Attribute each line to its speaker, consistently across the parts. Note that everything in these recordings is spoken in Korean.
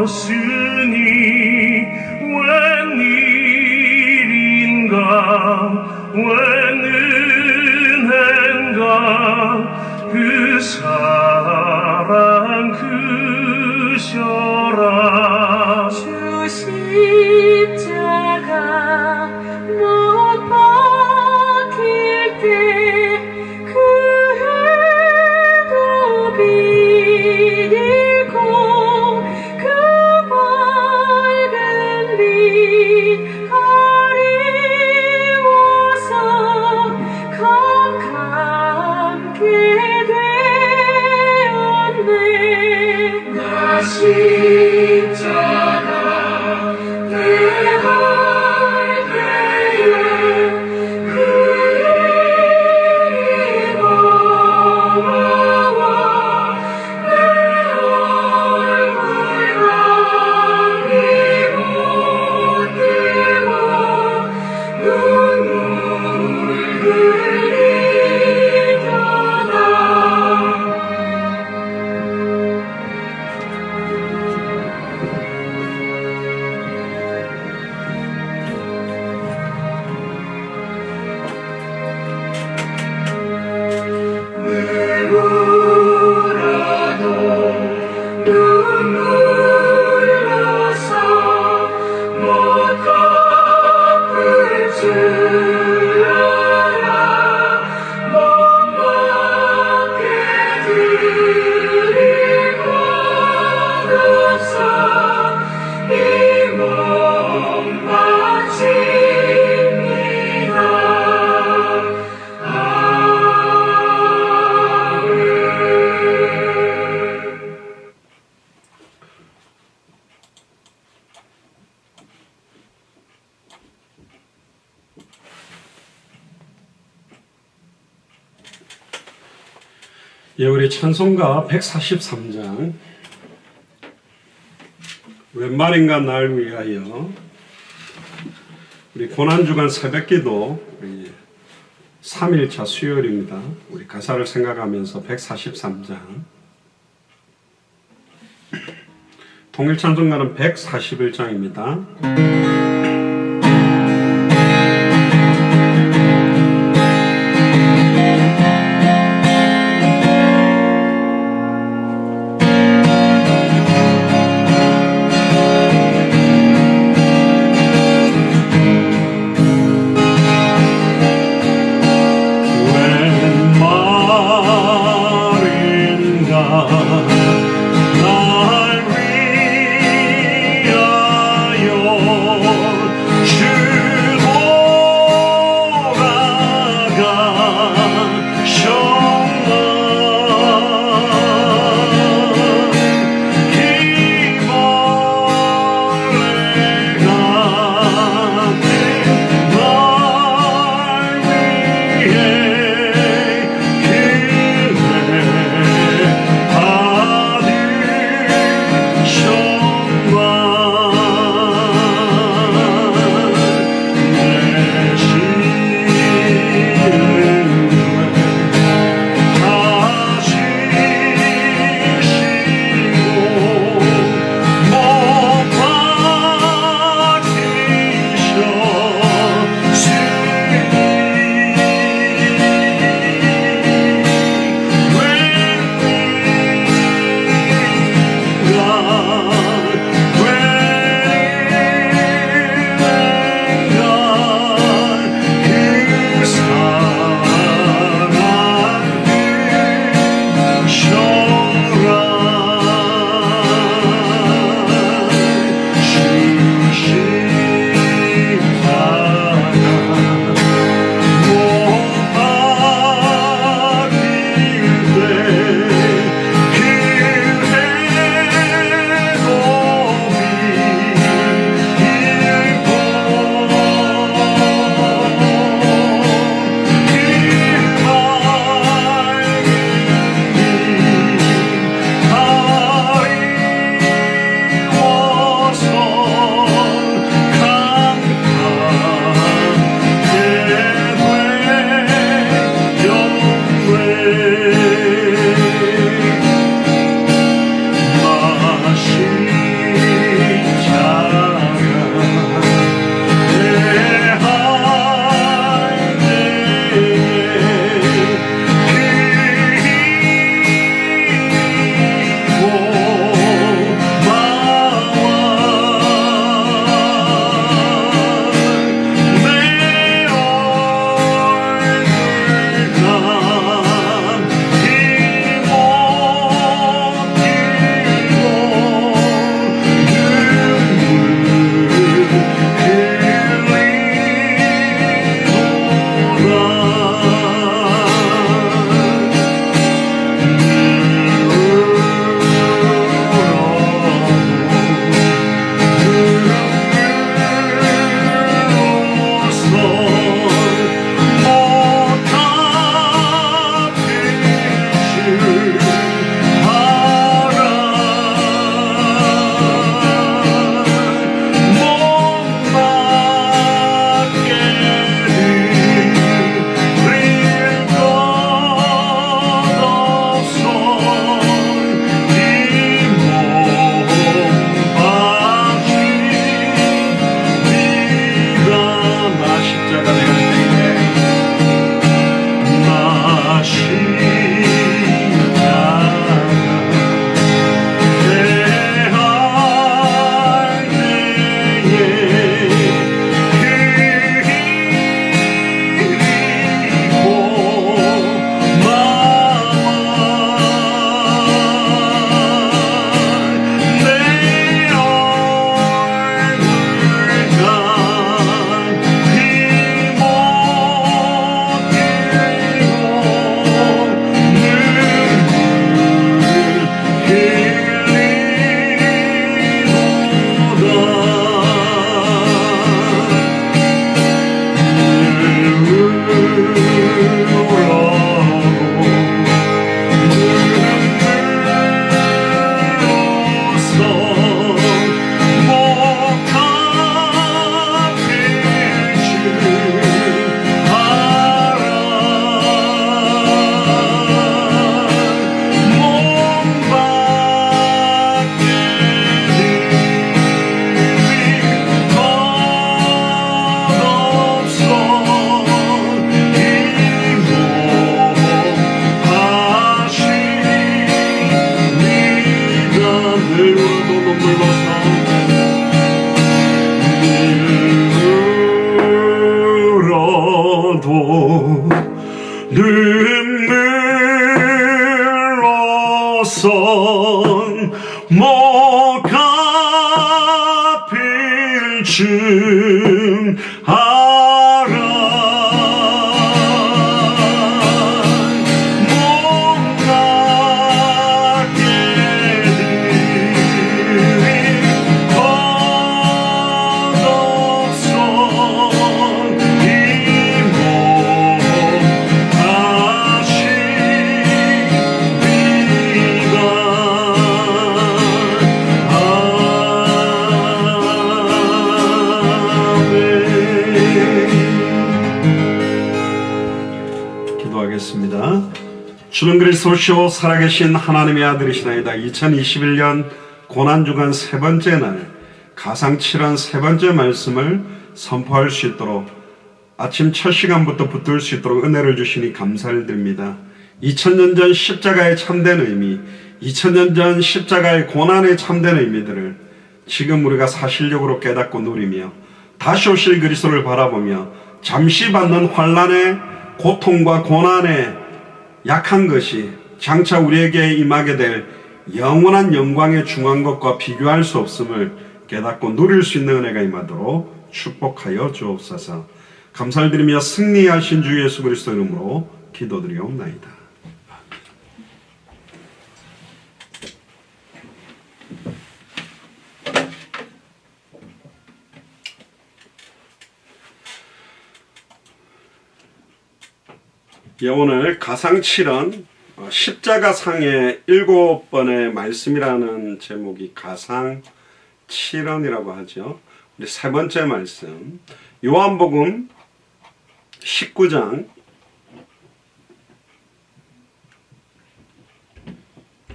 Speaker 1: 주셨으니 웬일인가 웬은혜인가 그 사랑 크셔라
Speaker 2: 주 십자가 못 박힐 때 그 해도 비리고 그 밝은 빛 가리워서 감감게 되었네 나 십자가 대할 때에 그 일이 고마워 내 얼굴 감히 못 들고 눈물 흘리다가 울어도 눈물 나서 못 갚을 줄 알아 못 받게 드릴 것 없어 이 몸 바칩니다
Speaker 3: 예, 우리 찬송가 143장 웬 말인가 날 위하여 우리 고난주간 새벽기도 3일차 수요일입니다. 우리 가사를 생각하면서 143장 통일찬송가는 141장입니다. 날 위하여 울어도 눈물로선 못 갚을 줄 알아. 못 갖게 드린 겉없어 이 몸 다시 기도하겠습니다. 주는 그리스도시요 살아계신 하나님의 아들이시나이다. 2021년 고난주간 세 번째 날 가상 7원 세 번째 말씀을 선포할 수 있도록 아침 첫 시간부터 붙들 수 있도록 은혜를 주시니 감사를 드립니다. 2000년 전 십자가의 참된 의미, 2000년 전 십자가의 고난의 참된 의미들을 지금 우리가 사실적으로 깨닫고 누리며 다시 오실 그리스도를 바라보며 잠시 받는 환난의 고통과 고난의 약한 것이 장차 우리에게 임하게 될 영원한 영광에 중한 것과 비교할 수 없음을 깨닫고 누릴 수 있는 은혜가 임하도록 축복하여 주옵소서. 감사를 드리며 승리하신 주 예수 그리스도 이름으로 기도드리옵나이다. 오늘 가상 7원 십자가상의 7번의 말씀이라는 제목이 가상 7원이라고 하죠. 우리 세 번째 말씀 요한복음 19장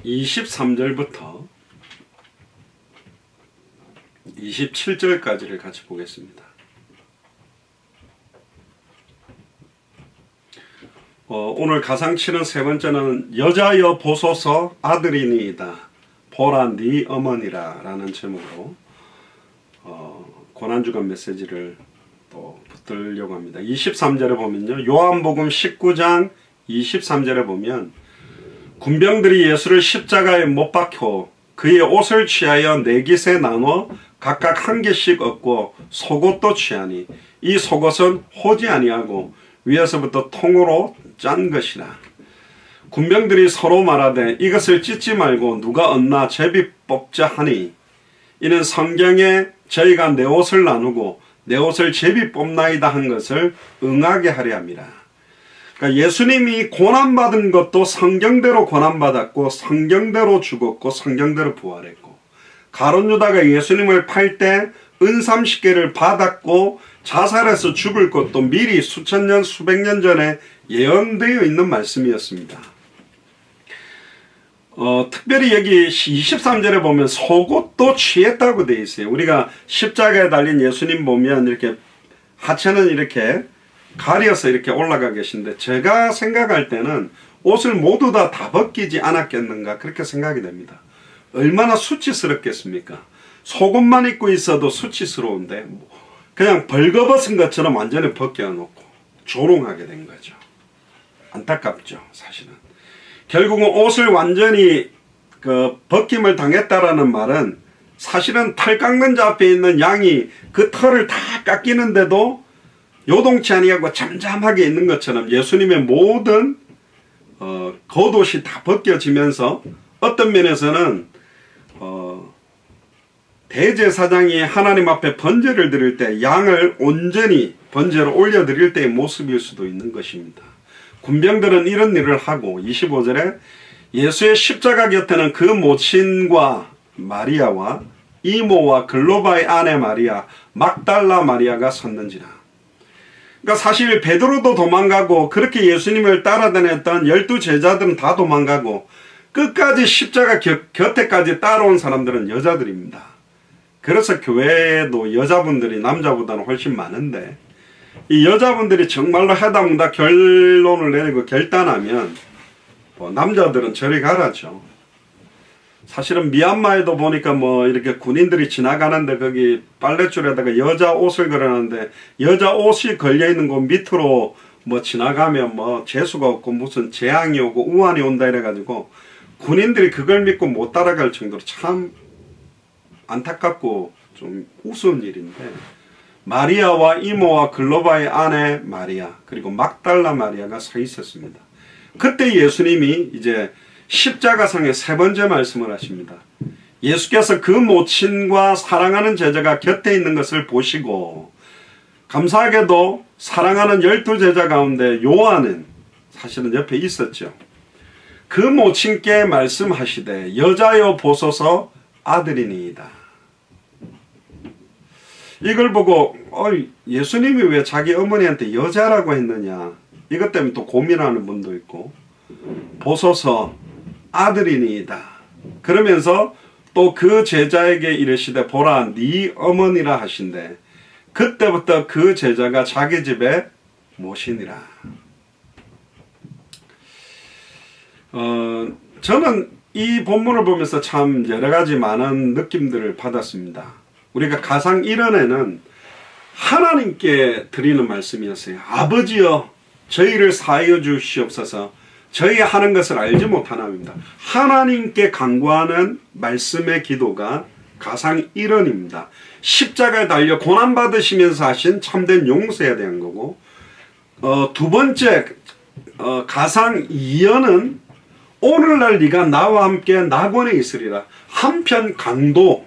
Speaker 3: 23절부터 27절까지를 같이 보겠습니다. 오늘 가상 치는 세 번째는 여자여 보소서 아들이니이다 보라 네 어머니라 라는 제목으로 고난주간 메시지를 또 붙들려고 합니다. 23절에 보면요, 요한복음 19장 23절에 보면 군병들이 예수를 십자가에 못 박혀 그의 옷을 취하여 네 깃에 나눠 각각 한 개씩 얻고 속옷도 취하니 이 속옷은 호지 아니하고 위에서부터 통으로 짠 것이라. 군병들이 서로 말하되 이것을 찢지 말고 누가 얻나 제비 뽑자 하니 이는 성경에 저희가 내 옷을 나누고 내 옷을 제비 뽑나이다 한 것을 응하게 하려 함이라. 그러니까 예수님이 고난받은 것도 성경대로 고난받았고 성경대로 죽었고 성경대로 부활했고 가룟 유다가 예수님을 팔 때 은삼십계를 받았고 자살해서 죽을 것도 미리 수천 년 수백 년 전에 예언되어 있는 말씀이었습니다. 특별히 여기 23절에 보면 속옷도 취했다고 되어 있어요. 우리가 십자가에 달린 예수님 보면 이렇게 하체는 이렇게 가려서 이렇게 올라가 계신데 제가 생각할 때는 옷을 모두 다 벗기지 않았겠는가 그렇게 생각이 됩니다. 얼마나 수치스럽겠습니까? 속옷만 입고 있어도 수치스러운데 그냥 벌거벗은 것처럼 완전히 벗겨놓고 조롱하게 된 거죠. 안타깝죠, 사실은. 결국은 옷을 완전히 벗김을 당했다라는 말은 사실은 털 깎는 자 앞에 있는 양이 그 털을 다 깎이는데도 요동치 아니하고 잠잠하게 있는 것처럼 예수님의 모든 겉옷이 다 벗겨지면서 어떤 면에서는 대제사장이 하나님 앞에 번제를 드릴 때 양을 온전히 번제로 올려드릴 때의 모습일 수도 있는 것입니다. 군병들은 이런 일을 하고 25절에 예수의 십자가 곁에는 그 모친과 마리아와 이모와 글로바의 아내 마리아 막달라 마리아가 섰는지라. 그러니까 사실 베드로도 도망가고 그렇게 예수님을 따라다녔던 12 제자들은 다 도망가고 끝까지 십자가 곁에까지 따라온 사람들은 여자들입니다. 그래서 교회에도 여자분들이 남자보다는 훨씬 많은데 이 여자분들이 정말로 해당다 결론을 내리고 결단하면 남자들은 저리 가라죠. 사실은 미얀마에도 보니까 뭐 이렇게 군인들이 지나가는데 거기 빨랫줄에다가 여자 옷을 걸어놨는데 여자 옷이 걸려있는 곳 밑으로 뭐 지나가면 뭐 재수가 없고 무슨 재앙이 오고 우환이 온다 이래가지고 군인들이 그걸 믿고 못 따라갈 정도로 참 안타깝고 좀 우스운 일인데, 마리아와 이모와 글로바의 아내 마리아 그리고 막달라 마리아가 서 있었습니다. 그때 예수님이 이제 십자가상의 세 번째 말씀을 하십니다. 예수께서 그 모친과 사랑하는 제자가 곁에 있는 것을 보시고, 감사하게도 사랑하는 12제자 가운데 요한은 사실은 옆에 있었죠. 그 모친께 말씀하시되 여자여 보소서 아들이니이다. 이걸 보고 예수님이 왜 자기 어머니한테 여자라고 했느냐, 이것 때문에 또 고민하는 분도 있고, 보소서 아들이니이다 그러면서 또 그 제자에게 이르시되 보라 네 어머니라 하신대, 그때부터 그 제자가 자기 집에 모시니라. 저는 이 본문을 보면서 참 여러가지 많은 느낌들을 받았습니다. 우리가 가상 1원에는 하나님께 드리는 말씀이었어요. 아버지여 저희를 사하여 주시옵소서, 저희 하는 것을 알지 못하나입니다. 하나님께 간구하는 말씀의 기도가 가상 1원입니다. 십자가에 달려 고난받으시면서 하신 참된 용서에 대한 거고, 두 번째 가상 2원은 오늘날 네가 나와 함께 낙원에 있으리라. 한편 강도,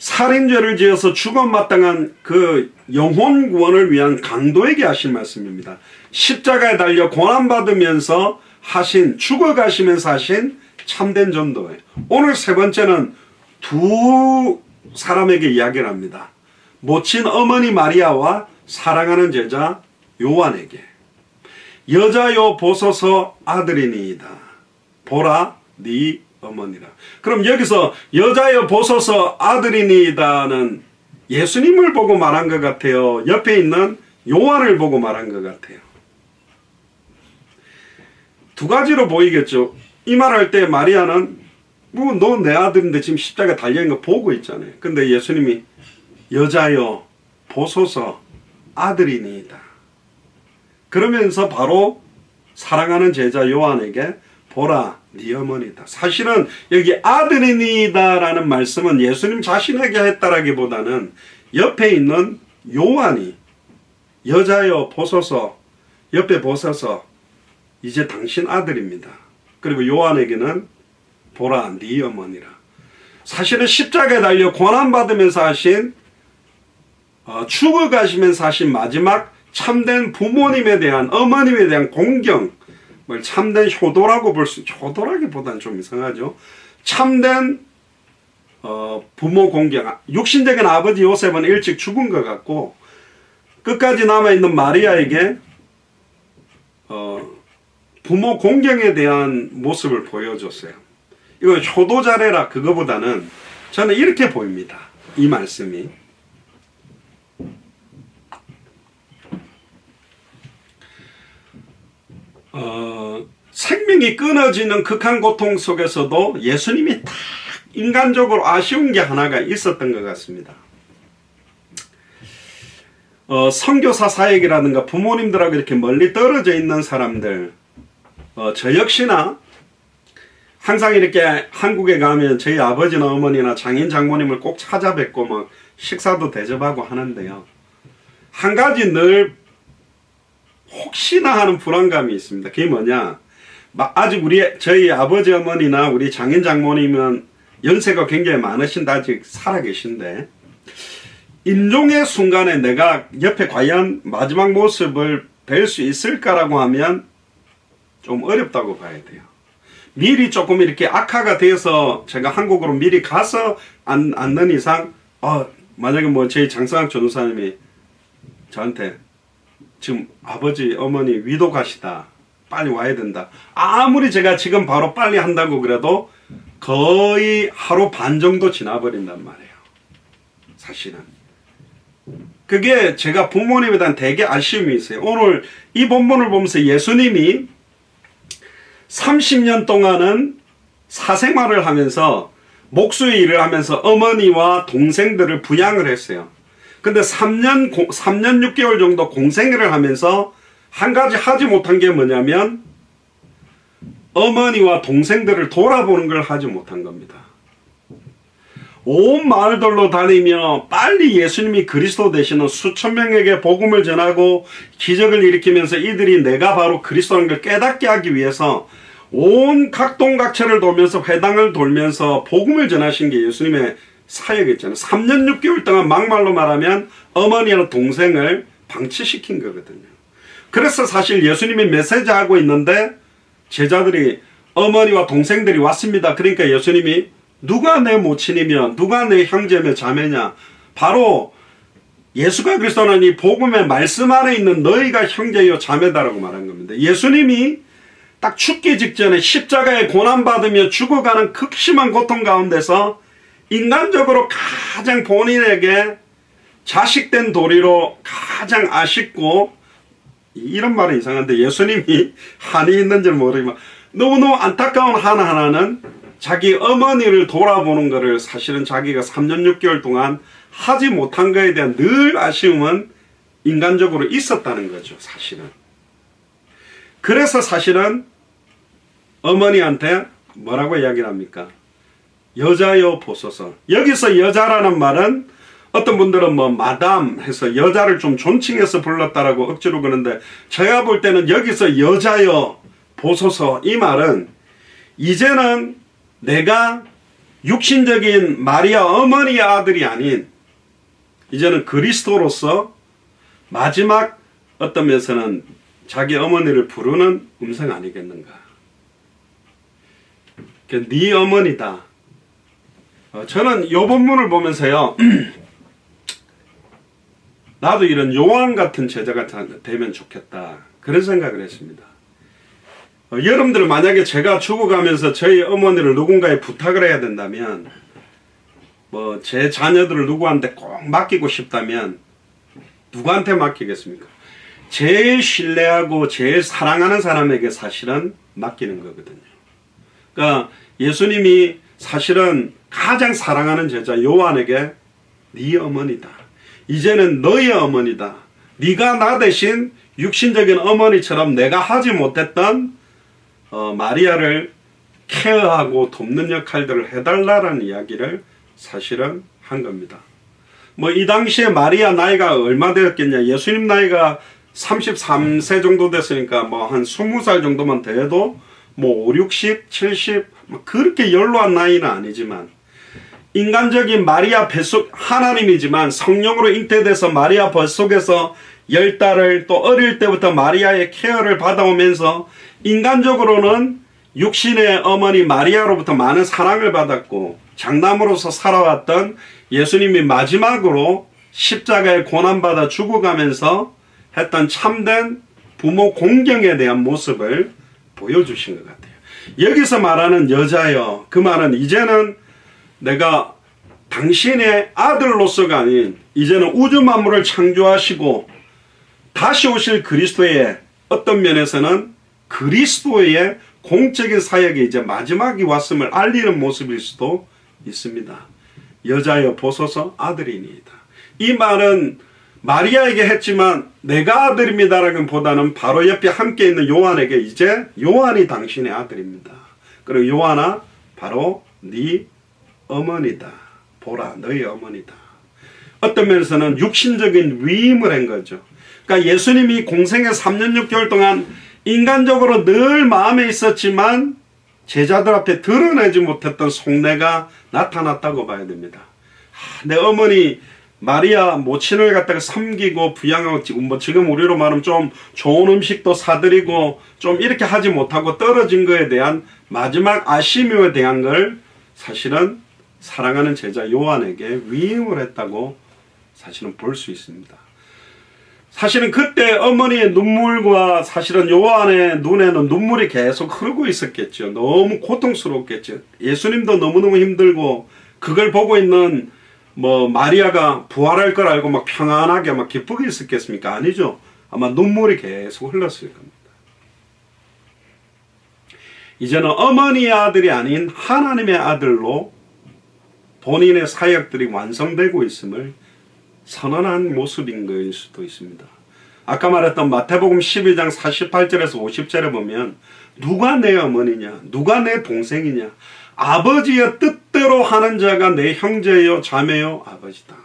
Speaker 3: 살인죄를 지어서 죽음마땅한 그 영혼 구원을 위한 강도에게 하신 말씀입니다. 십자가에 달려 고난받으면서 하신, 죽어가시면서 하신 참된 전도예요. 오늘 세 번째는 두 사람에게 이야기를 합니다. 모친 어머니 마리아와 사랑하는 제자 요한에게. 여자여 보소서 아들이니이다. 보라 네 어머니라. 그럼 여기서 여자여 보소서 아들이니이다는 예수님을 보고 말한 것 같아요, 옆에 있는 요한을 보고 말한 것 같아요? 두 가지로 보이겠죠. 이 말할 때 마리아는 뭐 너 내 아들인데 지금 십자가에 달려있는 거 보고 있잖아요. 근데 예수님이 여자여 보소서 아들이니이다 그러면서 바로 사랑하는 제자 요한에게 보라 네 어머니다. 사실은 여기 아들이니이다 라는 말씀은 예수님 자신에게 했다라기보다는 옆에 있는 요한이 여자여 보소서, 옆에 보소서 이제 당신 아들입니다. 그리고 요한에게는 보라 네 어머니라. 사실은 십자가에 달려 고난받으면서 하신, 죽어가시면서 하신 마지막 참된 부모님에 대한, 어머님에 대한 공경, 뭘 참된 효도라고 볼 수, 효도라기보다는 좀 이상하죠. 참된 부모 공경. 육신적인 아버지 요셉은 일찍 죽은 것 같고 끝까지 남아있는 마리아에게 부모 공경에 대한 모습을 보여줬어요. 이거 효도 잘해라 그거보다는 저는 이렇게 보입니다. 이 말씀이 생명이 끊어지는 극한 고통 속에서도 예수님이 딱 인간적으로 아쉬운 게 하나가 있었던 것 같습니다. 선교사 사역이라든가 부모님들하고 이렇게 멀리 떨어져 있는 사람들, 저 역시나 항상 이렇게 한국에 가면 저희 아버지나 어머니나 장인 장모님을 꼭 찾아뵙고 막 식사도 대접하고 하는데요, 한 가지 늘 혹시나 하는 불안감이 있습니다. 그게 뭐냐, 아직 저희 아버지 어머니나 우리 장인 장모님은 연세가 굉장히 많으신데 아직 살아계신데 임종의 순간에 내가 옆에 과연 마지막 모습을 뵐 수 있을까라고 하면 좀 어렵다고 봐야 돼요. 미리 조금 이렇게 악화가 돼서 제가 한국으로 미리 가서 앉는 이상, 만약에 뭐 저희 장성학 전도사님이 저한테 지금 아버지 어머니 위도 가시다, 빨리 와야 된다, 아무리 제가 지금 바로 빨리 한다고 그래도 거의 하루 반 정도 지나버린단 말이에요. 사실은 그게 제가 부모님에 대한 되게 아쉬움이 있어요. 오늘 이 본문을 보면서 예수님이 30년 동안은 사생활을 하면서 목수의 일을 하면서 어머니와 동생들을 부양을 했어요. 근데 3년 6개월 정도 공생애를 하면서 한 가지 하지 못한 게 뭐냐면 어머니와 동생들을 돌아보는 걸 하지 못한 겁니다. 온 마을들로 다니며 빨리 예수님이 그리스도 되시는 수천 명에게 복음을 전하고 기적을 일으키면서 이들이 내가 바로 그리스도라는 걸 깨닫게 하기 위해서 온 각동각처를 돌면서 회당을 돌면서 복음을 전하신 게 예수님의 사역이었잖아요. 3년 6개월 동안 막말로 말하면 어머니와 동생을 방치시킨 거거든요. 그래서 사실 예수님이 메시지하고 있는데 제자들이 어머니와 동생들이 왔습니다. 그러니까 예수님이 누가 내 모친이며 누가 내 형제며 자매냐, 바로 예수가 그리스도는 이 복음의 말씀 안에 있는 너희가 형제요 자매다라고 말한 겁니다. 예수님이 딱 죽기 직전에 십자가에 고난받으며 죽어가는 극심한 고통 가운데서 인간적으로 가장 본인에게 자식된 도리로 가장 아쉽고, 이런 말은 이상한데 예수님이 한이 있는지 모르지만 너무너무 안타까운 하나하나는 자기 어머니를 돌아보는 것을 사실은 자기가 3년 6개월 동안 하지 못한 것에 대한 늘 아쉬움은 인간적으로 있었다는 거죠. 사실은. 그래서 사실은 어머니한테 뭐라고 이야기를 합니까? 여자여 보소서. 여기서 여자라는 말은 어떤 분들은 뭐 마담 해서 여자를 좀 존칭해서 불렀다라고 억지로 그러는데, 제가 볼 때는 여기서 여자여 보소서 이 말은 이제는 내가 육신적인 마리아 어머니의 아들이 아닌 이제는 그리스도로서 마지막 어떤 면에서는 자기 어머니를 부르는 음성 아니겠는가. 네 어머니다. 저는 이 본문을 보면서요 나도 이런 요한 같은 제자가 되면 좋겠다, 그런 생각을 했습니다. 여러분들 만약에 제가 죽어가면서 저희 어머니를 누군가에 부탁을 해야 된다면, 뭐 제 자녀들을 누구한테 꼭 맡기고 싶다면 누구한테 맡기겠습니까? 제일 신뢰하고 제일 사랑하는 사람에게 사실은 맡기는 거거든요. 그러니까 예수님이 사실은 가장 사랑하는 제자 요한에게 네 어머니다, 이제는 너의 어머니다, 네가 나 대신 육신적인 어머니처럼 내가 하지 못했던 마리아를 케어하고 돕는 역할들을 해달라는 이야기를 사실은 한 겁니다. 뭐 이 당시에 마리아 나이가 얼마 되었겠냐, 예수님 나이가 33세 정도 됐으니까 뭐 한 20살 정도만 돼도 뭐 5, 60, 70 그렇게 연로한 나이는 아니지만, 인간적인 마리아 뱃속, 하나님이지만 성령으로 잉태돼서 마리아 뱃속에서 10달을 또 어릴 때부터 마리아의 케어를 받아오면서 인간적으로는 육신의 어머니 마리아로부터 많은 사랑을 받았고 장남으로서 살아왔던 예수님이 마지막으로 십자가에 고난받아 죽어가면서 했던 참된 부모 공경에 대한 모습을 보여주신 것 같아요. 여기서 말하는 여자여, 그 말은 이제는 내가 당신의 아들로서가 아닌 이제는 우주 만물을 창조하시고 다시 오실 그리스도의 어떤 면에서는 그리스도의 공적인 사역이 이제 마지막이 왔음을 알리는 모습일 수도 있습니다. 여자여 보소서 아들이니이다. 이 말은 마리아에게 했지만 내가 아들입니다라는 보다는 바로 옆에 함께 있는 요한에게 이제 요한이 당신의 아들입니다. 그리고 요한아 바로 네 어머니다. 보라 너희 어머니다. 어떤 면에서는 육신적인 위임을 한 거죠. 그러니까 예수님이 공생의 3년 6개월 동안 인간적으로 늘 마음에 있었지만 제자들 앞에 드러내지 못했던 속내가 나타났다고 봐야 됩니다. 내 어머니 마리아 모친을 갖다가 섬기고 부양하고, 지금 우리로 말하면 좀 좋은 음식도 사드리고 좀 이렇게 하지 못하고 떨어진 거에 대한 마지막 아쉬움에 대한 걸 사실은 사랑하는 제자 요한에게 위임을 했다고 사실은 볼 수 있습니다. 사실은 그때 어머니의 눈물과 사실은 요한의 눈에는 눈물이 계속 흐르고 있었겠죠. 너무 고통스럽겠죠. 예수님도 너무너무 힘들고 그걸 보고 있는 뭐 마리아가 부활할 걸 알고 막 평안하게 막 기쁘게 있었겠습니까? 아니죠. 아마 눈물이 계속 흘렀을 겁니다. 이제는 어머니의 아들이 아닌 하나님의 아들로 본인의 사역들이 완성되고 있음을 선언한 모습인 것일 수도 있습니다. 아까 말했던 마태복음 12장 48절에서 50절에 보면 누가 내 어머니냐, 누가 내 동생이냐, 아버지의 뜻대로 하는 자가 내 형제요 자매요 아버지다.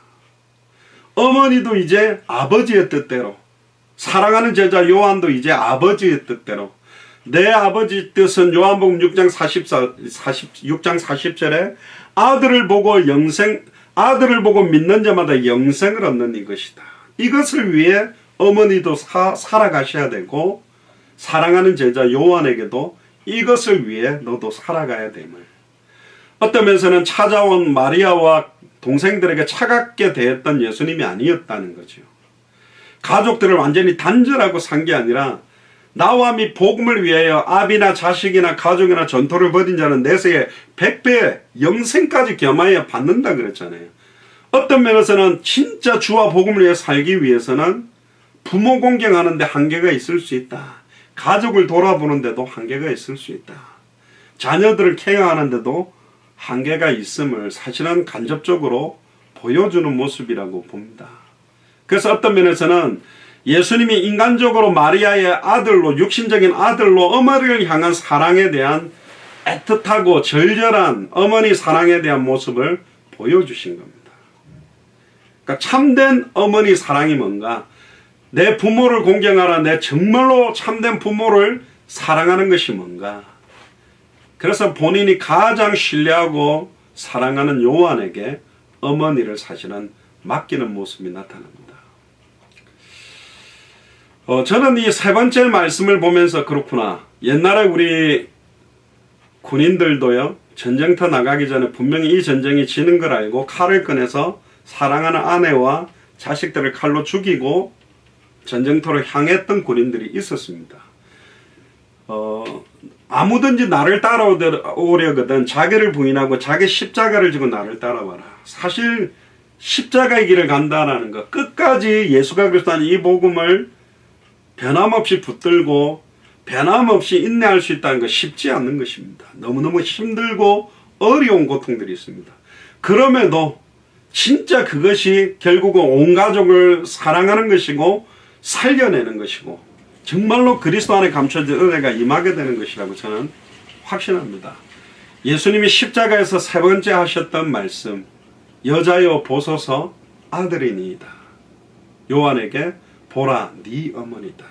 Speaker 3: 어머니도 이제 아버지의 뜻대로, 사랑하는 제자 요한도 이제 아버지의 뜻대로, 내 아버지 뜻은 요한복음 6장 40절에 아들을 보고 믿는 자마다 영생을 얻는 이것이다. 이것을 위해 어머니도 살아가셔야 되고, 사랑하는 제자 요한에게도 이것을 위해 너도 살아가야 됨을. 어떤 면에서는 찾아온 마리아와 동생들에게 차갑게 대했던 예수님이 아니었다는 거죠. 가족들을 완전히 단절하고 산 게 아니라 나와 및 복음을 위하여 아비나 자식이나 가족이나 전토를 벌인 자는 내세에 100배 영생까지 겸하여 받는다 그랬잖아요. 어떤 면에서는 진짜 주와 복음을 위해 살기 위해서는 부모 공경하는데 한계가 있을 수 있다. 가족을 돌아보는데도 한계가 있을 수 있다. 자녀들을 케어하는데도 한계가 있음을 사실은 간접적으로 보여주는 모습이라고 봅니다. 그래서 어떤 면에서는 예수님이 인간적으로 마리아의 아들로, 육신적인 아들로 어머니를 향한 사랑에 대한 애틋하고 절절한 어머니 사랑에 대한 모습을 보여주신 겁니다. 그러니까 참된 어머니 사랑이 뭔가, 내 부모를 공경하라, 내 정말로 참된 부모를 사랑하는 것이 뭔가. 그래서 본인이 가장 신뢰하고 사랑하는 요한에게 어머니를 사실은 맡기는 모습이 나타납니다. 저는 이 세 번째 말씀을 보면서 그렇구나. 옛날에 우리 군인들도요, 전쟁터 나가기 전에 분명히 이 전쟁이 지는 걸 알고 칼을 꺼내서 사랑하는 아내와 자식들을 칼로 죽이고 전쟁터로 향했던 군인들이 있었습니다. 아무든지 나를 따라오려거든 자기를 부인하고 자기 십자가를 지고 나를 따라와라. 사실 십자가의 길을 간다라는 것, 끝까지 예수가 그리스도는 이 복음을 변함없이 붙들고 변함없이 인내할 수 있다는 것 쉽지 않는 것입니다. 너무너무 힘들고 어려운 고통들이 있습니다. 그럼에도 진짜 그것이 결국은 온 가족을 사랑하는 것이고 살려내는 것이고 정말로 그리스도 안에 감춰진 은혜가 임하게 되는 것이라고 저는 확신합니다. 예수님이 십자가에서 세 번째 하셨던 말씀, 여자여 보소서 아들이니이다. 요한에게 보라 네 어머니다.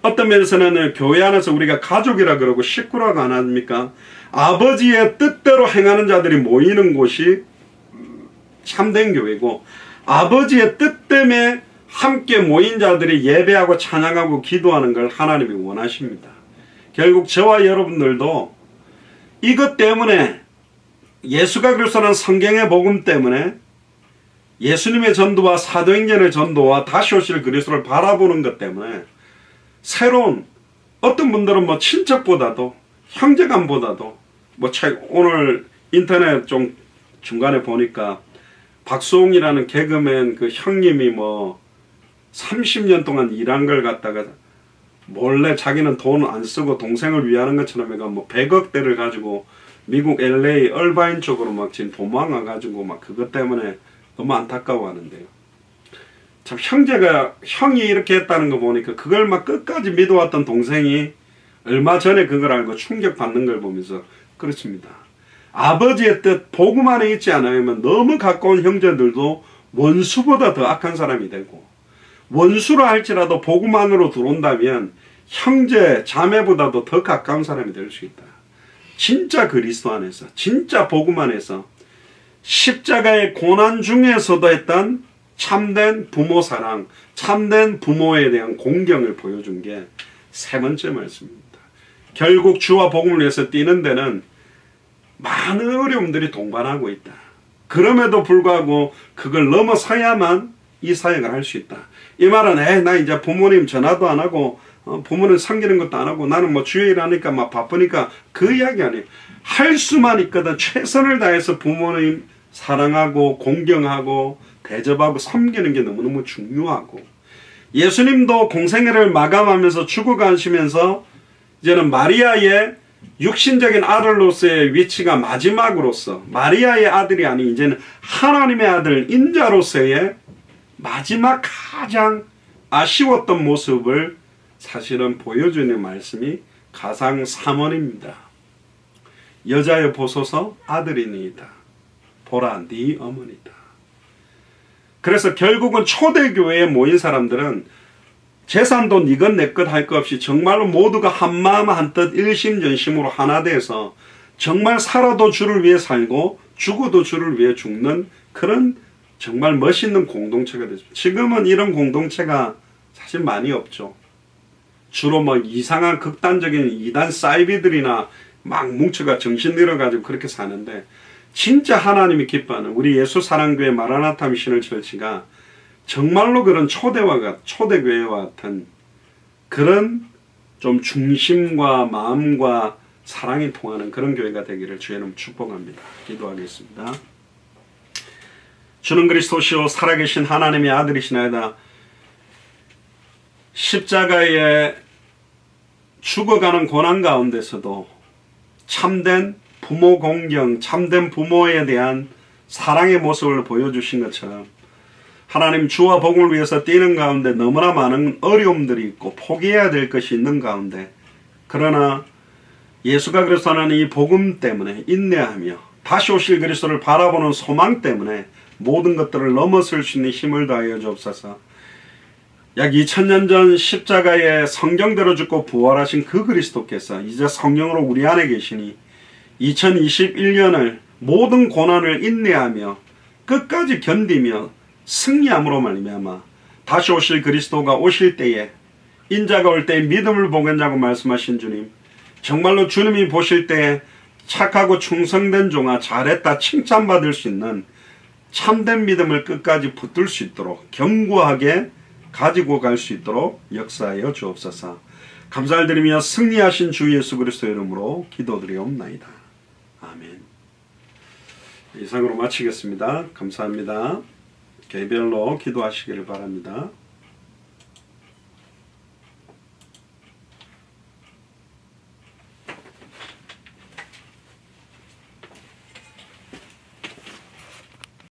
Speaker 3: 어떤 면에서는 교회 안에서 우리가 가족이라 그러고 식구라고 안 합니까? 아버지의 뜻대로 행하는 자들이 모이는 곳이 참된 교회고, 아버지의 뜻 때문에 함께 모인 자들이 예배하고 찬양하고 기도하는 걸 하나님이 원하십니다. 결국 저와 여러분들도 이것 때문에, 예수가 그리스도는 성경의 복음 때문에 예수님의 전도와 사도행전의 전도와 다시 오실 그리스도를 바라보는 것 때문에 새로운, 어떤 분들은 뭐 친척보다도 형제간보다도 오늘 인터넷 좀 중간에 보니까 박수홍이라는 개그맨 그 형님이 30년 동안 일한 걸 갖다가 몰래 자기는 돈 안 쓰고 동생을 위하는 것처럼 해가 100억대를 가지고 미국 LA 얼바인 쪽으로 지금 도망가 가지고 그것 때문에 너무 안타까워하는데요. 참 형이 이렇게 했다는 거 보니까 그걸 끝까지 믿어왔던 동생이 얼마 전에 그걸 알고 충격받는 걸 보면서 그렇습니다. 아버지의 뜻, 복음 안에 있지 않으면 너무 가까운 형제들도 원수보다 더 악한 사람이 되고, 원수라 할지라도 복음 안으로 들어온다면 형제, 자매보다도 더 가까운 사람이 될 수 있다. 진짜 그리스도 안에서, 진짜 복음 안에서 십자가의 고난 중에서도 했던 참된 부모 사랑, 참된 부모에 대한 공경을 보여준 게 세 번째 말씀입니다. 결국 주와 복음을 위해서 뛰는 데는 많은 어려움들이 동반하고 있다. 그럼에도 불구하고 그걸 넘어서야만 이 사역을 할 수 있다. 이 말은 나 이제 부모님 전화도 안 하고 부모님 섬기는 것도 안 하고 나는 주일 하니까 바쁘니까 그 이야기 아니에요. 할 수만 있거든 최선을 다해서 부모님 사랑하고 공경하고 대접하고 섬기는 게 너무너무 중요하고, 예수님도 공생애를 마감하면서 죽어가시면서 이제는 마리아의 육신적인 아들로서의 위치가 마지막으로서 마리아의 아들이 아닌 이제는 하나님의 아들 인자로서의 마지막 가장 아쉬웠던 모습을 사실은 보여주는 말씀이 가상 3원입니다. 여자여 보소서 아들이니이다. 보라 네 어머니다. 그래서 결국은 초대교회에 모인 사람들은 재산도 니것 내것 할 것 없이 정말로 모두가 한마음 한뜻 일심전심으로 하나 돼서 정말 살아도 주를 위해 살고 죽어도 주를 위해 죽는 그런 정말 멋있는 공동체가 됐습니다. 지금은 이런 공동체가 사실 많이 없죠. 주로 뭐 이상한 극단적인 이단 사이비들이나 막 뭉쳐가 정신 잃어가지고 그렇게 사는데, 진짜 하나님이 기뻐하는 우리 예수사랑교회 마라나타 미셔널 처치가 정말로 그런 초대교회와 같은 그런 좀 중심과 마음과 사랑이 통하는 그런 교회가 되기를 주의 이름 축복합니다. 기도하겠습니다. 주는 그리스도시요 살아계신 하나님의 아들이시나이다. 십자가에 죽어가는 고난 가운데서도 참된 부모 공경, 참된 부모에 대한 사랑의 모습을 보여주신 것처럼 하나님 주와 복을 위해서 뛰는 가운데 너무나 많은 어려움들이 있고 포기해야 될 것이 있는 가운데, 그러나 예수가 그리스도는 이 복음 때문에 인내하며 다시 오실 그리스도를 바라보는 소망 때문에 모든 것들을 넘어설 수 있는 힘을 더하여 주옵소서. 약 2000년 전 십자가에 성경대로 죽고 부활하신 그 그리스도께서 이제 성령으로 우리 안에 계시니 2021년을 모든 고난을 인내하며 끝까지 견디며 승리함으로 말미암아 다시 오실 그리스도가 오실 때에 인자가 올 때에 믿음을 보겠냐고 말씀하신 주님, 정말로 주님이 보실 때에 착하고 충성된 종아 잘했다 칭찬받을 수 있는 참된 믿음을 끝까지 붙들 수 있도록 견고하게 가지고 갈 수 있도록 역사하여 주옵소서. 감사를 드리며 승리하신 주 예수 그리스도 이름으로 기도드리옵나이다. 아멘. 이상으로 마치겠습니다. 감사합니다. 개별로 기도하시기를 바랍니다.